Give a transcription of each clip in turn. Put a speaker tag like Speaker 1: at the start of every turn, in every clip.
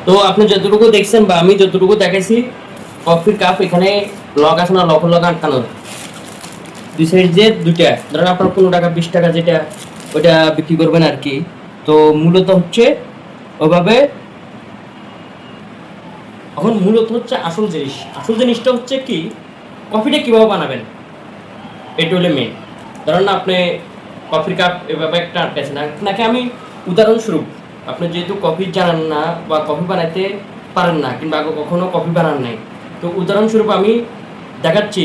Speaker 1: তো আপনি যতটুকু দেখছেন বা আমি যতটুকু দেখাইছি, কফির কাপ এখানে লক আছে না, লক আটকানো, দুই সাইড যে দুইটা, ধরেন আপনার 15 টাকা 20 টাকা যেটা ওইটা বিক্রি করবেন আর কি। তো মূলত হচ্ছে ওভাবে, এখন মূলত হচ্ছে আসল জিনিসটা হচ্ছে কি, কফিটা কিভাবে বানাবেন, এটা হলে মেন। ধরেন না আপনি কফির কাপ এভাবে একটা আটকাচ্ছেন, নাকি আমি উদাহরণস্বরূপ, আপনি যেহেতু কফি জানেন না বা কফি বানাইতে পারেন না, কিংবা আগে কখনো কফি বানান নাই, তো উদাহরণস্বরূপ আমি দেখাচ্ছি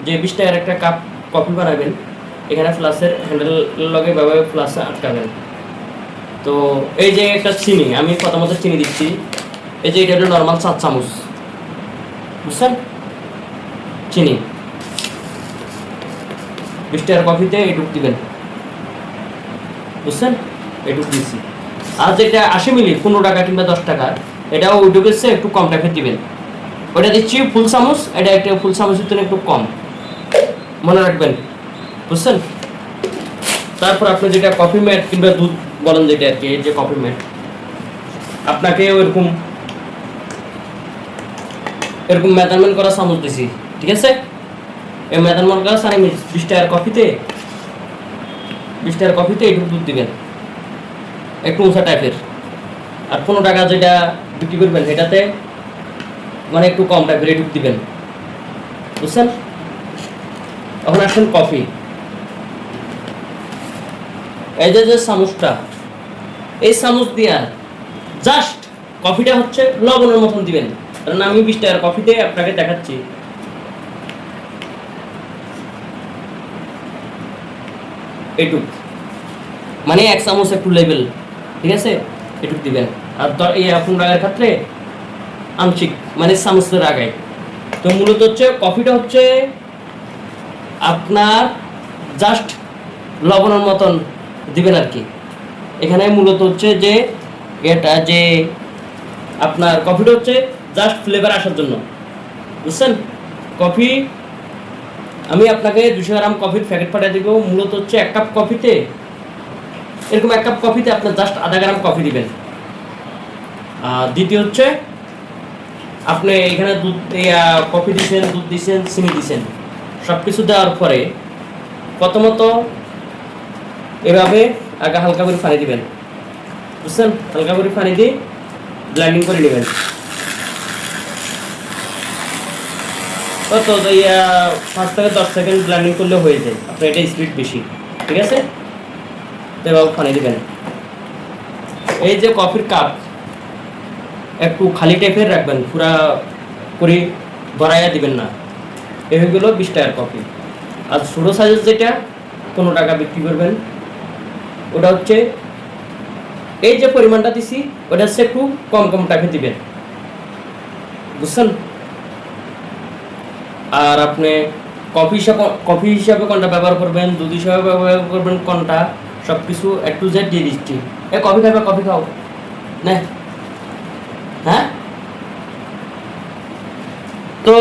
Speaker 1: যে 20 টাকার একটা কাপ কফি বানাবেন, এখানে ফ্লাসের হ্যান্ডেল লগে এভাবে ফ্লাসে আটকাবেন। তো এই যে একটা চিনি, আমি প্রথমত চিনি দিচ্ছি, এই যে এটা হলো নর্মাল 7 চামচ, বুঝছেন, চিনি 20 টাকার কফিতে এটুক দিবেন, বুঝছেন, এটুক দিচ্ছি। আর যেটা 80 মিলি 15 টাকা কিংবা 10 টাকা, এটাও ওইটুকু একটু কম টাইপের দিবেন, ওটা দিচ্ছি ফুল চামচ, এটা একটা ফুল চামচের জন্য একটু কম, মনে রাখবেন, বুঝছেন। তারপর আপনি যেটা কফি ম্যাট কিংবা দুধ বলেন যেটা আর কি, এই যে কফি ম্যাট, আপনাকে এরকম মেজারমেন্ট করা চামচ দিছি, ঠিক আছে। এই মেজারমেন্ট করা সানি 20 টাকার কফিতে এইটুকু দুধ দিবেন, একটু উঁচা টাইপের। আর 15 টাকা যেটা বিক্রি করবেন সেটাতে মানে একটু কম টাইপের এইটুকু দিবেন, বুঝছেন। এখন আসেন কফি, এই যে চামচটা, এই চামচ দিয়া জাস্ট কফিটা হচ্ছে লবণের মতন দিবেন। কারণ আমি 20 টাকার কফিতে আপনাকে দেখাচ্ছি, এইটুক মানে 1 চামচ একটু লেভেল, ঠিক আছে, এটুক দিবেন। আর এই 15 টাকার ক্ষেত্রে আংশিক মানে চামচের আগায়। তো মূলত হচ্ছে কফিটা হচ্ছে আপনার জাস্ট লবণের মতন দিবেন আর কি। এখানে মূলত হচ্ছে যে এটা যে আপনার কফিটা হচ্ছে জাস্ট ফ্লেভার আসার জন্য, বুঝছেন। কফি আমি আপনাকে 200 গ্রাম কফির প্যাকেট পাঠিয়ে দিব, মূলত হচ্ছে 1 কাপ কফিতে, এরকম 1 কাপ কফিতে আপনার জাস্ট আধা গ্রাম কফি দিবেন। দ্বিতীয় হচ্ছে আপনি এখানে দুধ কফি দিচ্ছেন, দুধ দিচ্ছেন, চিনি দিচ্ছেন, সব কিছু দেওয়ার পরে প্রথমত এভাবে আগে হালকা করে পানি দিবেন, বুঝছেন, হালকা করে পানি দিয়ে ব্লেন্ডিং করে নেবেন। কত 5 থেকে 10 সেকেন্ড ব্লেন্ডিং করলে হয়ে যায়, আপনার এটা স্পিড বেশি, ঠিক আছে। তো এভাবে পানি দিবেন। এই যে কফির কাপ একটু খালি টাইপের রাখবেন, পুরা করে ভরাইয়া দিবেন না। এইগুলো 20 টাকার কফি। আর ছোটো সাইজের যেটা 15 টাকা বিক্রি করবেন, ওটা হচ্ছে এই যে পরিমাণটা দিছি ওটা হচ্ছে একটু কম কম টাইপের দিবেন, বুঝছেন। আর আপনি কফি হিসাবে কোনটা ব্যবহার করবেন, দুধ হিসাবে ব্যবহার করবেন কোনটা, সব কিছু একটু জেড দিয়ে দিচ্ছি। কফি খাবে, কফি খাও না, হ্যাঁ। তো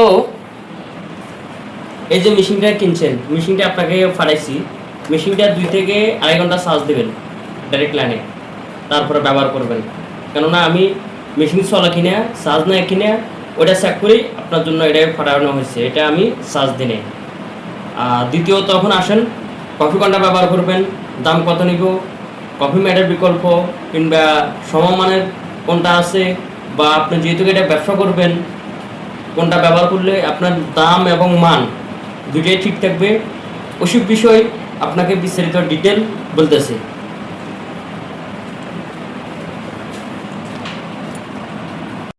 Speaker 1: এই যে মেশিনটা কিনছেন, মেশিনটা আপনাকে ফাটাইছি, মেশিনটা 2 থেকে 2.5 ঘন্টা চার্জ দেবেন ডাইরেক্ট লাইনে, তারপরে ব্যবহার করবেন। কেননা আমি মেশিন চলা কিনে চার্জ না কিনে ওটা চেক করেই আপনার জন্য এটা ফাটানো হয়েছে, এটা আমি চার্জ দিনে। দ্বিতীয়ত তখন আসেন কফি কোনটা ব্যবহার করবেন, দাম কত নিব, কফি ম্যাটের বিকল্প কিংবা সমমানের কোনটা আছে, বা আপনি যেহেতু এটা ব্যবসা করবেন কোনটা ব্যবহার করলে আপনার দাম এবং মান দুটোই ঠিক থাকবে, ওসব বিষয় আপনাকে বিস্তারিত ডিটেল বলতেছে।